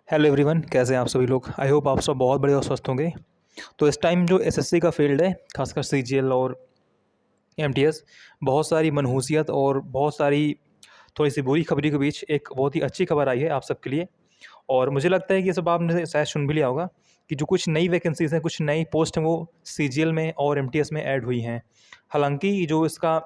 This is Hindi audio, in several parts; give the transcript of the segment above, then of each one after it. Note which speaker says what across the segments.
Speaker 1: हेलो एवरीवन, कैसे हैं आप सभी लोग। आई होप आप सब बहुत बड़े और स्वस्थ होंगे। तो इस टाइम जो एसएससी का फील्ड है, खासकर सीजीएल और एमटीएस, बहुत सारी मनहूसियत और बहुत सारी थोड़ी सी बुरी खबरी के बीच एक बहुत ही अच्छी खबर आई है आप सबके लिए। और मुझे लगता है कि ये सब आपने शायद सुन भी लिया होगा कि जो कुछ नई वैकेंसीज़ हैं, कुछ नई पोस्ट हैं, वो सीजीएल में और एमटीएस में ऐड हुई हैं। हालांकि जो इसका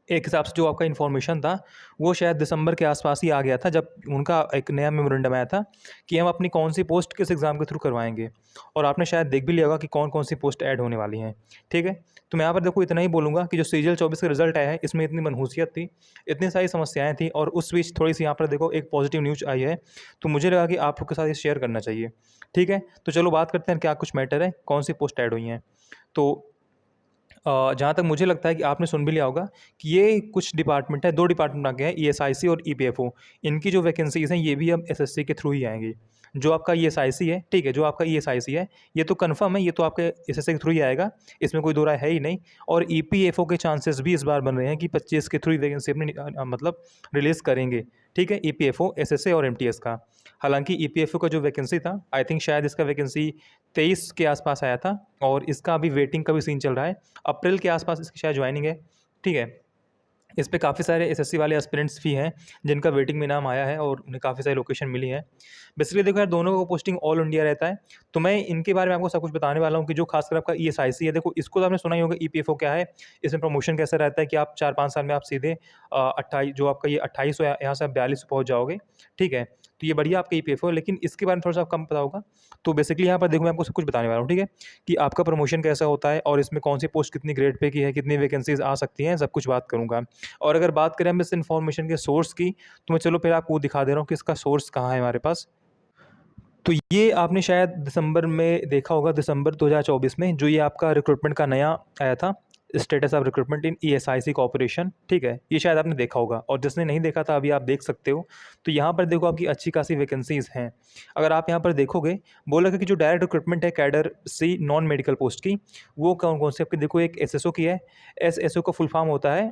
Speaker 1: एक हिसाब से जो आपका इन्फॉर्मेशन था, वो शायद दिसंबर के आसपास ही आ गया था, जब उनका एक नया मेमोरेंडम आया था कि हम अपनी कौन सी पोस्ट किस एग्ज़ाम के थ्रू करवाएंगे। और आपने शायद देख भी लिया होगा कि कौन कौन सी पोस्ट ऐड होने वाली हैं। ठीक है, तो मैं यहाँ पर देखो इतना ही बोलूँगा कि जो सीजीएल 24 का रिजल्ट आया है, इसमें इतनी मनहूसियत थी, इतनी सारी समस्याएं थी, और उस बीच थोड़ी सी यहाँ पर देखो एक पॉजिटिव न्यूज़ आई है। तो मुझे लगा कि आप लोग के साथ ये शेयर करना चाहिए। ठीक है, तो चलो बात करते हैं क्या कुछ मैटर है, कौन सी पोस्ट ऐड हुई हैं। तो जहाँ तक मुझे लगता है कि आपने सुन भी लिया होगा कि ये कुछ डिपार्टमेंट है, 2 डिपार्टमेंट आ गए हैं, ईएसआईसी और ईपीएफओ। इनकी जो वैकेंसीज़ हैं, ये भी अब एसएससी के थ्रू ही आएँगी। जो आपका ईएसआईसी है, ठीक है, जो आपका ईएसआईसी है, ये तो कन्फर्म है, ये तो आपके एसएससी के थ्रू ही आएगा, इसमें कोई दो राय है ही नहीं। और ईपीएफओ के चांसेस भी इस बार बन रहे हैं कि 25 के थ्रू ही वैकेंसी अपनी मतलब रिलीज़ करेंगे। ठीक है, ईपीएफओ, एसएसए और एमटीएस का। हालाँकि ईपीएफओ का जो वैकेंसी था, आई थिंक शायद इसका वैकेंसी 23 के आसपास आया था, और इसका अभी वेटिंग का भी सीन चल रहा है। अप्रैल के आसपास इसकी शायद ज्वाइनिंग है। ठीक है, इस पे काफ़ी सारे एसएससी वाले एस्पिरेंट्स भी हैं जिनका वेटिंग में नाम आया है और उन्हें काफ़ी सारी लोकेशन मिली है। बेसिकली देखो यार, दोनों का पोस्टिंग ऑल इंडिया रहता है। तो मैं इनके बारे में आपको सब कुछ बताने वाला हूँ कि जो खासकर आपका ईएसआईसी है, देखो इसको तो आपने सुना ही होगा। ईपीएफओ क्या है, इसमें प्रमोशन कैसे रहता है कि आप 4-5 साल में आप सीधे 28 जो आपका ये 2800 यहाँ से आप 4200 पहुँच जाओगे। ठीक है, तो ये बढ़िया आपका ईपीएफओ है, लेकिन इसके बारे में थोड़ा सा कम पता होगा। तो बेसिकली यहाँ पर देखो मैं आपको सब कुछ बताने वाला हूँ। ठीक है, कि आपका प्रमोशन कैसा होता है और इसमें कौन सी पोस्ट कितनी ग्रेड पे की है, कितनी वैकेंसीज आ सकती हैं, सब कुछ बात करूँगा। और अगर बात करें हम इस इन्फॉर्मेशन के सोर्स की, तो मैं चलो फिर आपको दिखा दे रहा हूँ कि इसका सोर्स कहाँ है हमारे पास। तो ये आपने शायद दिसंबर में देखा होगा, दिसंबर 2024 में जो ये आपका रिक्रूटमेंट का नया आया था, status of recruitment in ESIC corporation. ठीक है, ये शायद आपने देखा होगा, और जिसने नहीं देखा था अभी आप देख सकते हो। तो यहाँ पर देखो आपकी अच्छी खासी वैकेंसीज़ हैं। अगर आप यहाँ पर देखोगे, बोला कि जो डायरेक्ट रिक्रूटमेंट है कैडर सी नॉन मेडिकल पोस्ट की, वो कौन कौन सी आपकी देखो, एक एसएसओ की है। एसएसओ का फुल फॉर्म होता है,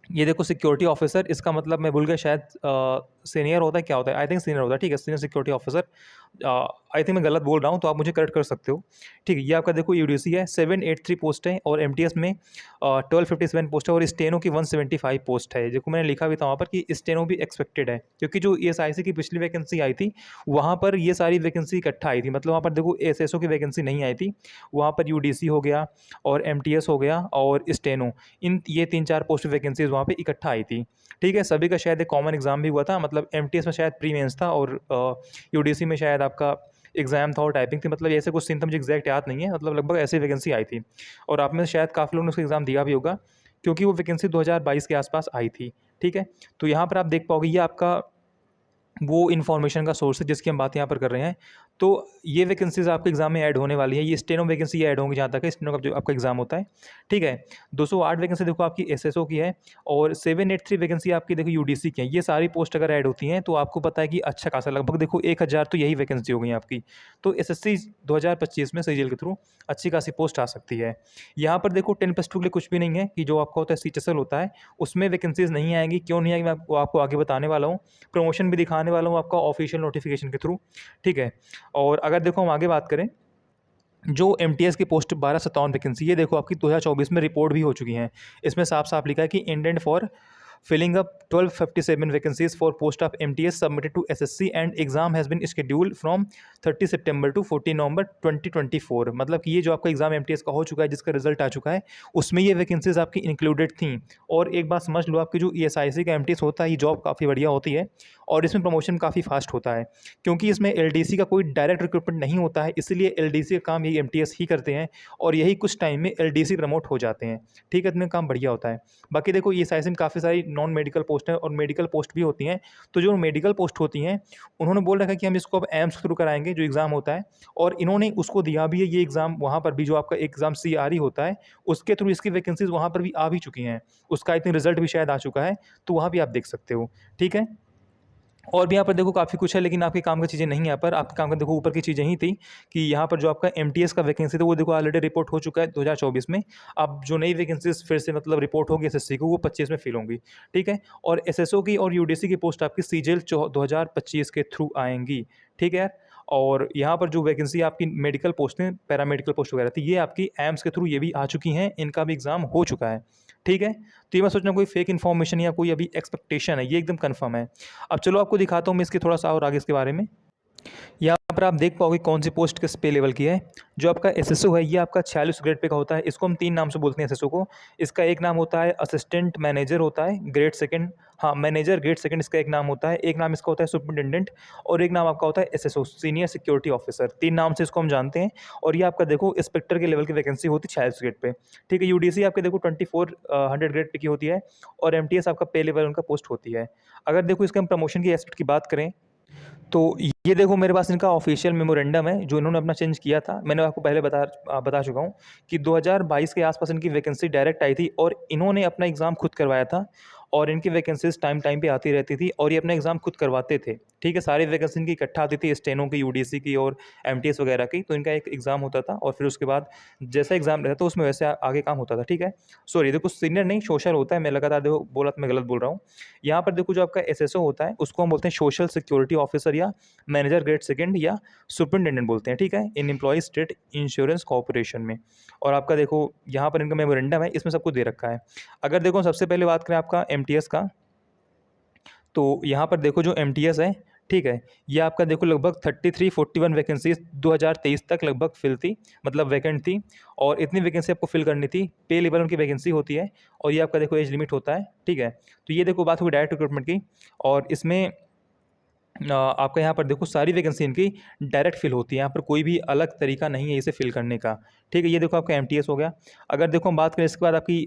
Speaker 1: ये देखो, सिक्योरिटी ऑफिसर। इसका मतलब मैं भूल गया, शायद सीनियर होता है, क्या होता है, आई थिंक सीनियर होता है। ठीक है, senior security officer. I think मैं गलत बोल रहा हूँ, तो आप मुझे करेक्ट कर सकते हो। ठीक है, ये आपका देखो यूडीसी है, 783 पोस्ट है, और एमटीएस में 1257 पोस्ट है, और स्टेनो की 175 पोस्ट है। देखो मैंने लिखा भी था वहाँ पर कि स्टेनो भी एक्सपेक्टेड है, क्योंकि जो ईएसआईसी की पिछली वैकेंसी आई थी, वहाँ पर ये सारी वैकेंसी इकट्ठा आई थी। मतलब वहाँ पर देखो एसएसओ की वैकेंसी नहीं आई थी, वहाँ पर यूडीसी हो गया और एमटीएस हो गया और स्टेनो, इन ये 3-4 पोस्ट वैकेंसीज वहाँ पे इकट्ठा आई थी। ठीक है, सभी का शायद एक कॉमन एग्जाम भी हुआ था। मतलब एमटीएस में शायद प्री मेंस था, और यूडीसी में शायद आपका एग्जाम था और टाइपिंग थी। मतलब ऐसे कुछ सीन था, मुझे एग्जैक्ट याद नहीं है, मतलब लगभग ऐसी वैकेंसी आई थी। और आप में से शायद काफ़ी लोगों ने उसका एग्ज़ाम दिया भी होगा, क्योंकि वो वैकेंसी 2022 के आसपास आई थी। ठीक है, तो यहाँ पर आप देख पाओगे, ये आपका वो इन्फॉर्मेशन का सोर्स है जिसकी हम बात यहाँ पर कर रहे हैं। तो ये वैकेंसीज़ आपके एग्ज़ाम में ऐड होने वाली है। ये स्टेनो वैकेंसी ये ऐड होंगी, जहाँ तक है स्टेनो का जो आपका एग्ज़ाम होता है। ठीक है, 208 वैकेंसी देखो आपकी एसएसओ की है, और 783 वैकेंसी आपकी देखो यूडीसी की है। ये सारी पोस्ट अगर ऐड होती हैं, तो आपको पता है कि अच्छा खासा लगभग देखो 1000 तो यही वैकेंसी हो गई आपकी। तो एसएससी 2025 में सीजीएल के थ्रू अच्छी खासी पोस्ट आ सकती है। यहाँ पर देखो 10+2 के लिए कुछ भी नहीं है, कि जो आपका होता है सीएचएसएल होता है, उसमें वैकेंसीज़ नहीं आएंगी। क्यों नहीं आएगी, मैं आपको आगे बताने वाला हूँ। प्रमोशन भी दिखाने वाला हूँ आपका ऑफिशियल नोटिफिकेशन के थ्रू। ठीक है, और अगर देखो हम आगे बात करें, जो एमटीएस की पोस्ट 1257 वैकेंसी, ये देखो आपकी 2024 में रिपोर्ट भी हो चुकी हैं। इसमें साफ साफ लिखा है कि indent for filling up 1257 vacancies for post of MTS submitted to SSC and exam has been scheduled from 30 September to 14 November 2024। मतलब कि ये जो आपका एग्जाम एमटीएस का हो चुका है, जिसका रिजल्ट आ चुका है, उसमें ये वैकेंसीज आपकी इंक्लूडेड थी। और एक बात समझ लो, आपकी जो ईएसआईसी का एमटीएस होता है, ये जॉब काफ़ी बढ़िया होती है, और इसमें प्रमोशन काफ़ी फास्ट होता है, क्योंकि इसमें एलडीसी का कोई डायरेक्ट रिक्रूटमेंट नहीं होता है। इसलिए एलडीसी का काम ये एमटीएस ही करते हैं, और यही कुछ टाइम में एलडीसी प्रमोट हो जाते हैं। ठीक है, इतना काम बढ़िया होता है। बाकी देखो ईएसआईसी में काफ़ी सारी नॉन मेडिकल पोस्ट हैं और मेडिकल पोस्ट भी होती हैं। तो जो मेडिकल पोस्ट होती हैं, उन्होंने बोल रखा है कि हम इसको अब एम्स के थ्रू कराएंगे, जो एग्ज़ाम होता है, और इन्होंने उसको दिया भी है ये एग्ज़ाम। वहाँ पर भी जो आपका एग्ज़ाम सीआरई होता है, उसके थ्रू इसकी वैकेंसीज वहाँ पर भी आ भी चुकी हैं। उसका आई थिंक रिजल्ट भी शायद आ चुका है, तो वहाँ भी आप देख सकते हो। ठीक है, और भी यहाँ पर देखो काफ़ी कुछ है, लेकिन आपके काम की चीज़ें नहीं है यहाँ पर। आपके काम का देखो ऊपर की चीज़ें ही थी कि यहाँ पर जो आपका एमटीएस का वैकेंसी था वो देखो ऑलरेडी रिपोर्ट हो चुका है 2024 में। अब जो नई वैकेंसीज फिर से मतलब रिपोर्ट होगी एसएससी को, वो 25 में फिल होंगी, ठीक है। और एसएसओ की और यूडीसी की पोस्ट आपकी सीजीएल 2025 के थ्रू आएंगी, ठीक है यार। और यहाँ पर जो वैकेंसी आपकी मेडिकल पोस्टें, पैरामेडिकल पोस्ट वगैरह थी, ये आपकी एम्स के थ्रू ये भी आ चुकी हैं, इनका भी एग्ज़ाम हो चुका है, ठीक है। तो ये मैं सोच रहा हूँ कोई फेक इन्फॉर्मेशन या कोई अभी एक्सपेक्टेशन है, ये एकदम कन्फर्म है। अब चलो आपको दिखाता हूँ मैं इसके थोड़ा सा और आगे इसके बारे में। यहाँ पर आप देख पाओगे कौन सी पोस्ट किस पे लेवल की है। जो आपका एसएसओ है ये आपका 46 ग्रेड पे का होता है। इसको हम 3 नाम से बोलते हैं एसएसओ को। इसका एक नाम होता है असिस्टेंट मैनेजर होता है ग्रेड सेकंड, हाँ मैनेजर ग्रेड सेकंड इसका एक नाम होता है। एक नाम इसका होता है सुपरिटेंडेंट और एक नाम आपका होता है एसएसओ सीनियर सिक्योरिटी ऑफिसर। 3 नाम से इसको हम जानते हैं। और ये आपका देखो इंस्पेक्टर के लेवल की वैकेंसी होती है 46 ग्रेड पे, ठीक है। यूडीसी आपके देखो 2400 ग्रेड पे की होती है और एमटीएस आपका पे लेवल उनका पोस्ट होती है। अगर देखो इसके हम प्रमोशन की एस्पेक्ट की बात करें तो ये देखो मेरे पास इनका ऑफिशियल मेमोरेंडम है जो इन्होंने अपना चेंज किया था। मैंने आपको पहले बता चुका हूँ कि 2022 के आसपास इनकी वैकेंसी डायरेक्ट आई थी और इन्होंने अपना एग्ज़ाम खुद करवाया था। और इनकी वैकेंसीज टाइम टाइम पे आती रहती थी और ये अपना एग्ज़ाम खुद करवाते थे, ठीक है। सारी वैकेंसी इनकी इकट्ठा आती थी, स्टेनो की, यूडीसी की और एमटीएस वगैरह की। तो इनका एक एग्ज़ाम होता था और फिर उसके बाद जैसा एग्ज़ाम रहता था उसमें वैसे आगे काम होता था, ठीक है। सॉरी देखो सीनियर नहीं सोशल होता है, मैं लगातार देखो बोला तो मैं गलत बोल रहा हूँ। यहाँ पर देखो जो आपका एसएसओ होता है उसको हम बोलते हैं सोशल सिक्योरिटी ऑफिसर या मैनेजर ग्रेड सेकंड या सुपरिटेंडेंट बोलते हैं, ठीक है, इन एम्प्लॉय स्टेट इंश्योरेंस कॉर्पोरेशन में। और आपका देखो यहाँ पर इनका मेमोरेंडम है, इसमें सब कुछ दे रखा है। अगर देखो सबसे पहले बात करें आपका एमटीएस का, तो यहाँ पर देखो जो एमटीएस है, ठीक है, ये आपका देखो लगभग 3341 वैकेंसीज 2023 तक लगभग फिल थी, मतलब वैकेंट थी। और इतनी वैकेंसी आपको फिल करनी थी, पे लेवल उनकी वैकेंसी होती है और ये आपका देखो एज लिमिट होता है, ठीक है। तो ये देखो बात हुई डायरेक्ट रिक्रूटमेंट की। और इसमें आपका यहाँ पर देखो सारी वैकेंसी इनकी डायरेक्ट फिल होती है, यहाँ पर कोई भी अलग तरीका नहीं है इसे फिल करने का, ठीक है। ये देखो आपका एमटीएस हो गया। अगर देखो हम बात करें इसके बाद आपकी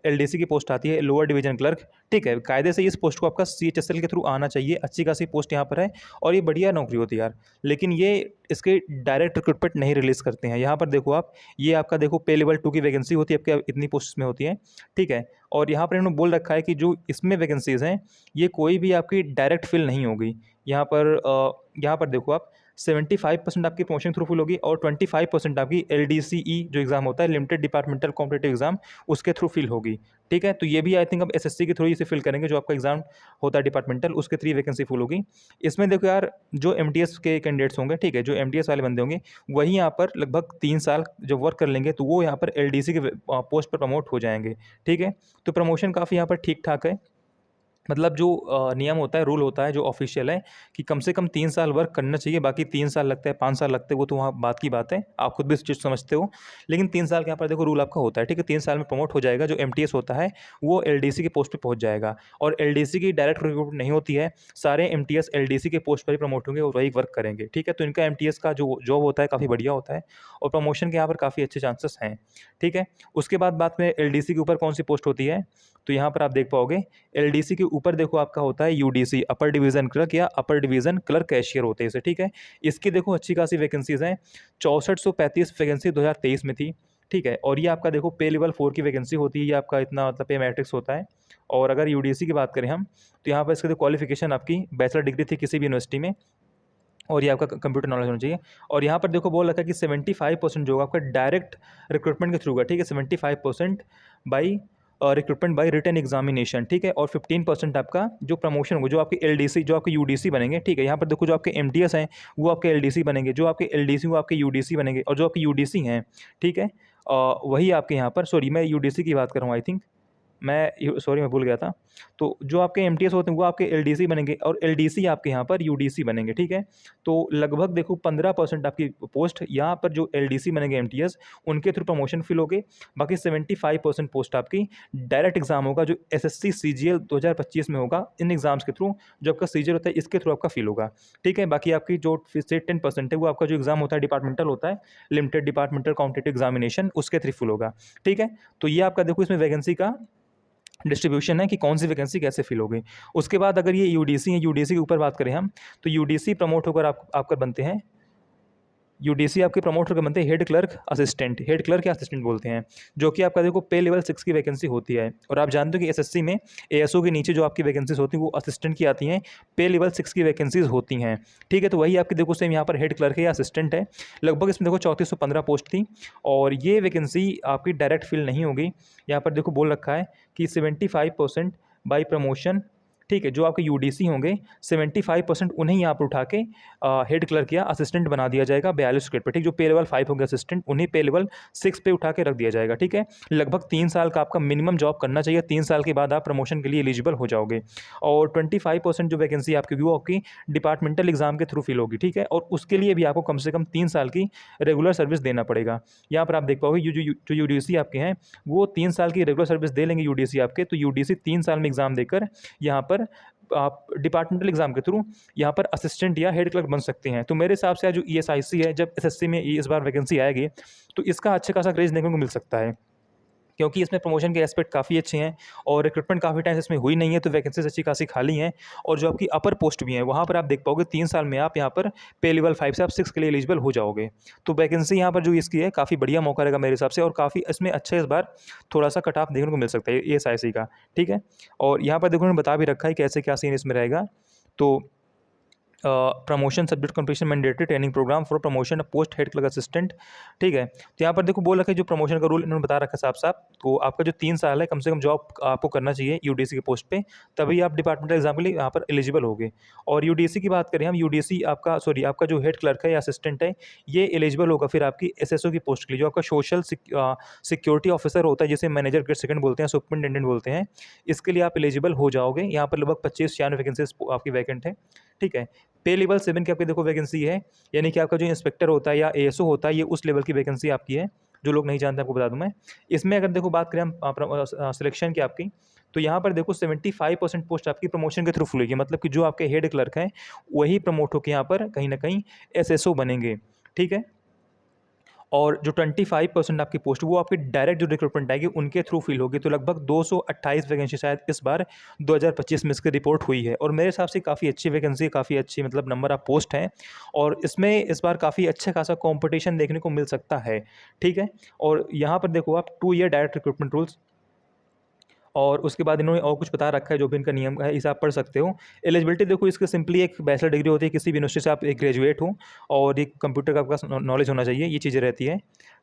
Speaker 1: एलडीसी की पोस्ट आती है लोअर डिवीजन क्लर्क, ठीक है। कायदे से इस पोस्ट को आपका सीएचएसएल के थ्रू आना चाहिए, अच्छी खासी पोस्ट यहाँ पर है और ये बढ़िया नौकरी होती है यार। लेकिन ये इसके डायरेक्ट रिक्रूटमेंट नहीं रिलीज़ करते हैं। यहाँ पर देखो आप, ये आपका देखो पे लेवल 2 की वैकेंसी होती है आपके, इतनी पोस्ट में होती है, ठीक है। और यहाँ पर इन्होंने बोल रखा है कि जो इसमें वैकेंसीज़ हैं ये कोई भी आपकी डायरेक्ट फिल नहीं होगी। यहाँ पर देखो आप 75% आपकी प्रमोशन थ्रू फुल होगी और 25% आपकी एलडीसीई जो एग्ज़ाम होता है लिमिटेड डिपार्टमेंटल कॉम्पिटिटिव एग्ज़ाम, उसके थ्रू फिल होगी, ठीक है। तो ये भी आई थिंक अब एसएससी के थ्रू ही इसे फिल करेंगे, जो आपका एग्ज़ाम होता है डिपार्टमेंटल उसके थ्रू वैकेंसी फुल होगी। इसमें देखो यार जो एमटीएस के कैंडिडेट्स होंगे, ठीक है, जो एमटीएस वाले बंदे होंगे वही यहाँ पर लगभग 3 साल जब वर्क कर लेंगे तो वो यहाँ पर एलडीसी के पोस्ट पर प्रमोट हो जाएंगे, ठीक है। तो प्रमोशन काफ़ी यहाँ पर ठीक ठाक है। मतलब जो नियम होता है, रूल होता है जो ऑफिशियल है कि कम से कम 3 साल वर्क करना चाहिए, बाकी 3 साल लगते हैं 5 साल लगते हैं वो तो वहाँ बात की बात है, आप खुद भी इस चीज़ को समझते हो। लेकिन 3 साल के यहाँ पर देखो रूल आपका होता है, ठीक है। 3 साल में प्रमोट हो जाएगा, जो एमटीएस होता है वो एलडीसी की पोस्ट पे पहुँच जाएगा। और एलडीसी की डायरेक्ट रिक्रूटमेंट नहीं होती है, सारे एमटीएस एलडीसी के पोस्ट पर ही प्रमोट होंगे और वही वर्क करेंगे, ठीक है। तो इनका एमटीएस का जो जॉब होता है काफ़ी बढ़िया होता है और प्रमोशन के यहाँ पर काफ़ी अच्छे चांसेस हैं, ठीक है। उसके बाद बात करें एलडीसी के ऊपर कौन सी पोस्ट होती है, तो यहाँ पर आप देख पाओगे एलडीसी के ऊपर देखो आपका होता है यूडीसी अपर डिवीजन क्लर्क या अपर डिवीजन क्लर्क कैशियर होते हैं इसे, ठीक है। इसकी देखो अच्छी खासी वैकेंसीज हैं, 6435 वैकेंसी 2023 में थी, ठीक है। और ये आपका देखो पे लेवल 4 की वैकेंसी होती है, ये आपका इतना मतलब पे मैट्रिक्स होता है। और अगर यूडीसी की बात करें हम, तो यहाँ पर इसके क्वालिफिकेशन आपकी बैचलर डिग्री थी किसी भी यूनिवर्सिटी में और ये आपका कंप्यूटर नॉलेज होना चाहिए। और यहाँ पर देखो बोल रखा है कि 75% जो होगा आपका डायरेक्ट रिक्रूटमेंट के थ्रू होगा, ठीक है। 75% by recruitment by written examination, ठीक है। और 15% आपका जो प्रमोशन होगा, जो आपके एलडीसी जो आपके यूडीसी बनेंगे, ठीक है। यहाँ पर देखो जो आपके एमटीएस हैं वो आपके एलडीसी बनेंगे, जो आपके एलडीसी वो आपके यूडीसी बनेंगे और जो आपके यूडीसी हैं, ठीक है, वही आपके यहाँ पर, सॉरी मैं यूडीसी की बात कर रहा हूँ आई थिंक, मैं भूल गया था। तो जो आपके एमटीएस होते हैं वो आपके एलडीसी बनेंगे और एलडीसी आपके यहाँ पर यूडीसी बनेंगे, ठीक है। तो लगभग देखो 15% आपकी पोस्ट यहाँ पर जो एलडीसी बनेंगे एमटीएस उनके थ्रू प्रमोशन फिल होगे। बाकी 75% पोस्ट आपकी डायरेक्ट एग्जाम होगा जो एसएससी सीजीएल 2025 में होगा, इन एग्जाम्स के थ्रू जो आपका सीजीएल होता है इसके थ्रू आपका फिल होगा, ठीक है। बाकी आपकी जो से 10% है वो आपका जो एग्जाम होता है डिपार्टमेंटल होता है, लिमिटेड डिपार्टमेंटल कॉम्पिटिटिव एग्जामिनेशन, उसके थ्रू फिल होगा, ठीक है। तो ये आपका देखो इसमें वैकेंसी का डिस्ट्रीब्यूशन है कि कौन सी वैकेंसी कैसे फिल होगी। उसके बाद अगर ये यूडीसी है, यूडीसी के ऊपर बात करें हम, तो यूडीसी प्रमोट होकर आपका बनते हैं यूडीसी आपके प्रमोट होकर बनते हैं head clerk assistant, head clerk या असिस्टेंट बोलते हैं, जो कि आपका देखो पे लेवल 6 की वैकेंसी होती है। और आप जानते हो कि एसएससी में एएसओ के नीचे जो आपकी वैकेंसीज होती हैं वो असिस्टेंट की आती हैं, पे लेवल 6 की वैकेंसीज होती हैं। ठीक है, तो वही आपकी देखो सेम यहाँ पर हेड क्लर्क है या असिस्टेंट है। लगभग इसमें देखो 3415 पोस्ट थी, और ये वैकेंसी आपकी डायरेक्ट फिल नहीं होगी। यहाँ पर देखो बोल रखा है कि 75% बाई प्रमोशन। ठीक है, जो आपके यूडीसी होंगे 75% उन्हें यहाँ पर उठा के हेड क्लर्क या असिस्टेंट बना दिया जाएगा 42 ग्रेड पे। ठीक, जो पे लेवल 5 होंगे असिस्टेंट, उन्हें पे लेवल 6 पे उठा के रख दिया जाएगा। ठीक है, लगभग 3 साल का आपका मिनिमम जॉब करना चाहिए, 3 साल के बाद आप प्रमोशन के लिए एलिजिबल हो जाओगे। और 25% जो वैकेंसी आपकी वो आपकी डिपार्टमेंटल एग्जाम के थ्रू फिल होगी। ठीक है, और उसके लिए भी आपको कम से कम 3 साल की रेगुलर सर्विस देना पड़ेगा। यहाँ पर आप देख पाओगे जो यूडीसी आपके हैं वो 3 साल की रेगुलर सर्विस दे लेंगे यूडीसी आपके, तो यूडीसी 3 साल में एग्जाम देकर यहाँ पर आप डिपार्टमेंटल एग्जाम के थ्रू यहाँ पर असिस्टेंट या हेड क्लर्क बन सकते हैं। तो मेरे हिसाब से जो ईएसआईसी है, जब एसएससी में इस बार वैकेंसी आएगी तो इसका अच्छा खासा क्रेज देखने को मिल सकता है, क्योंकि इसमें प्रमोशन के एस्पेक्ट काफ़ी अच्छे हैं और रिक्रूटमेंट काफ़ी टाइम से इसमें हुई नहीं है, तो वैकेंसीज अच्छी खासी खाली हैं। और जो आपकी अपर पोस्ट भी हैं वहाँ पर आप देख पाओगे 3 साल में आप यहाँ पर पे लेवल 5 से आप 6 के लिए एलिजिबल हो जाओगे। तो वैकेंसी यहाँ पर जो इसकी है काफ़ी बढ़िया मौका रहेगा मेरे हिसाब से, और काफ़ी इसमें अच्छा इस बार थोड़ा सा कट ऑफ देखने को मिल सकता है ईएसआईसी का। ठीक है, और यहाँ पर देखो उन्होंने बता भी रखा है कैसे क्या सीन इसमें रहेगा। तो promotion subject completion mandatory training programme for promotion post head clerk assistant. ठीक है, तो यहाँ पर देखो बोल रखा है जो प्रमोशन का रूल इन्होंने बता रखा है साफ साफ, तो आपका जो 3 साल है कम से कम जॉब आपको करना चाहिए यूडीसी के पोस्ट पे, तभी आप डिपार्टमेंटल एग्जाम के लिए यहाँ पर एलिजिबल होगे। और यूडीसी की बात करें हम, यूडीसी आपका आपका जो हेड क्लर्क है या असिस्टेंट है ये एलिजिबल होगा फिर आपकी एसएसओ की पोस्ट के लिए, जो आपका सोशल सिक्योरिटी ऑफिसर होता है जिसे मैनेजर ग्रेड सेकंड बोलते हैं, सुपरिटेंडेंट बोलते हैं, इसके लिए आप एलिजिबल हो जाओगे। यहाँ पर लगभग 25-96 वैकेंसीज आपकी वैकेंट है। ठीक है, पे लेवल 7 की आपकी देखो वैकेंसी है, यानी कि आपका जो इंस्पेक्टर होता है या एएसओ होता है ये उस लेवल की वैकेंसी आपकी है। जो लोग नहीं जानते आपको बता दूं मैं, इसमें अगर देखो बात करें हम सिलेक्शन की आपकी, तो यहाँ पर देखो 75% पोस्ट आपकी प्रमोशन के थ्रू खुलेगी, मतलब कि जो आपके हेड क्लर्क हैं वही प्रमोट होकर यहाँ पर कहीं ना कहीं एसएसओ बनेंगे। ठीक है, और जो 25% आपकी पोस्ट वो आपकी डायरेक्ट जो रिक्रूटमेंट आएगी उनके थ्रू फिल होगी। तो लगभग 228 वैकेंसी शायद इस बार 2025 में इसकी रिपोर्ट हुई है, और मेरे हिसाब से काफ़ी अच्छी वैकेंसी, काफ़ी अच्छी मतलब नंबर ऑफ पोस्ट हैं, और इसमें इस बार काफ़ी अच्छा खासा कॉम्पिटिशन देखने को मिल सकता है। ठीक है, और यहाँ पर देखो आप 2 ईयर डायरेक्ट रिक्रूटमेंट रूल्स, और उसके बाद इन्होंने और कुछ बता रखा है जो भी इनका नियम है, इसे आप पढ़ सकते हो। एलिजिबिलिटी देखो इसकी सिंपली एक बैचलर डिग्री होती है, किसी भी यूनिवर्सिटी से आप एक ग्रेजुएट हो, और एक कंप्यूटर का आपका नॉलेज होना चाहिए, ये चीज़ें रहती है।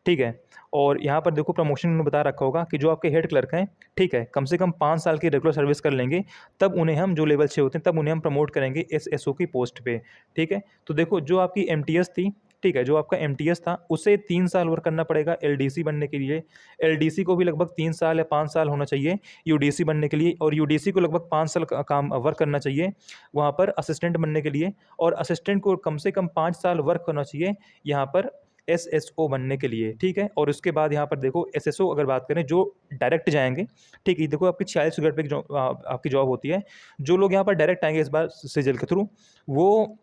Speaker 1: ठीक है, और यहाँ पर देखो प्रमोशन इन्होंने बता रखा होगा कि जो आपके हेड क्लर्क हैं, ठीक है, कम से कम 5 साल की रेगुलर सर्विस कर लेंगे, तब उन्हें हम जो लेवल 6 होते हैं तब उन्हें हम प्रमोट करेंगे एसएसओ की पोस्ट पे। ठीक है, तो देखो जो आपकी एमटीएस थी, ठीक है, जो आपका एमटीएस था उसे 3 साल वर्क करना पड़ेगा एलडीसी बनने के लिए। एलडीसी को भी लगभग 3 साल या 5 साल होना चाहिए यूडीसी बनने के लिए, और यूडीसी को लगभग 5 साल का काम वर्क करना चाहिए वहाँ पर असिस्टेंट बनने के लिए, और असिस्टेंट को कम से कम 5 साल वर्क करना चाहिए यहाँ पर एसएसओ बनने के लिए। ठीक है, और उसके बाद यहाँ पर देखो एसएसओ अगर बात करें जो डायरेक्ट जाएंगे, ठीक है, देखो आपकी 46 ग्रेड पे आपकी जॉब होती है। जो लोग यहाँ पर डायरेक्ट आएंगे इस बार सिजल के थ्रू, वो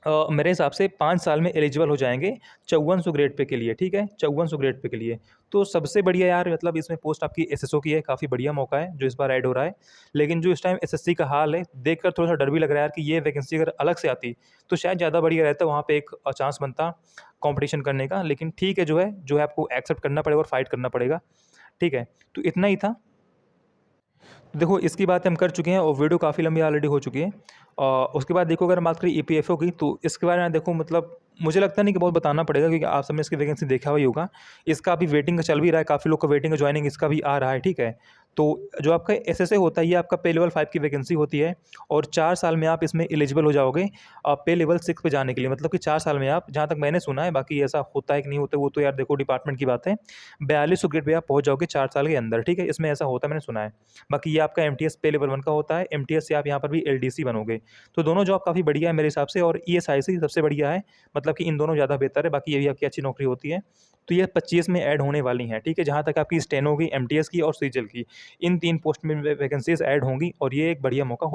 Speaker 1: मेरे हिसाब से 5 साल में एलिजिबल हो जाएंगे 5400 ग्रेड पे के लिए। ठीक है, 5400 ग्रेड पे के लिए, तो सबसे बढ़िया यार मतलब इसमें पोस्ट आपकी एसएसओ की है, काफ़ी बढ़िया मौका है जो इस बार ऐड हो रहा है। लेकिन जो इस टाइम एसएससी का हाल है देखकर थोड़ा सा डर भी लग रहा है यार कि ये वैकेंसी अगर अलग से आती तो शायद ज़्यादा बढ़िया रहता, वहाँ पे एक चांस बनता कॉम्पिटिशन करने का। लेकिन ठीक है, जो है आपको एक्सेप्ट करना पड़ेगा और फाइट करना पड़ेगा। ठीक है, तो इतना ही था। देखो इसकी बात हम कर चुके हैं और वीडियो काफ़ी लंबी ऑलरेडी हो चुकी है। उसके बाद देखो अगर हम बात करें ईपीएफओ की, तो इसके बारे में देखो मतलब मुझे लगता नहीं कि बहुत बताना पड़ेगा, क्योंकि आप सबने इसकी वैकेंसी देखा हुआ ही होगा। इसका अभी वेटिंग का चल भी रहा है, काफ़ी लोग का वेटिंग का ज्वाइनिंग इसका भी आ रहा है। ठीक है, तो जो आपका एसएसए होता है ये आपका पे लेवल 5 की वैकेंसी होती है, और 4 साल में आप इसमें एलिजिबल हो जाओगे पे लेवल 6 पे जाने के लिए। मतलब कि 4 साल में आप, जहाँ तक मैंने सुना है, बाकी ऐसा होता है कि नहीं होता वो तो यार देखो डिपार्टमेंट की बात है, 4200 ग्रेड पे आप पहुँच जाओगे 4 साल के अंदर। ठीक है, इसमें ऐसा होता है, मैंने सुना है। बाकी ये आपका एमटीएस पे लेवल 1 का होता है, एमटीएस से आप यहाँ पर भी एलडीसी बनोगे। तो दोनों जॉब काफ़ी बढ़िया है मेरे हिसाब से, और ईएसआईसी सबसे बढ़िया है, मतलब कि इन दोनों ज़्यादा बेहतर है। बाकी ये भी आपकी अच्छी नौकरी होती है। तो ये 25 में ऐड होने वाली हैं। ठीक है, जहाँ तक आपकी स्टेनो की, एमटीएस की और सीजल की, इन 3 पोस्ट में वैकेंसीज ऐड होंगी, और ये एक बढ़िया मौका हो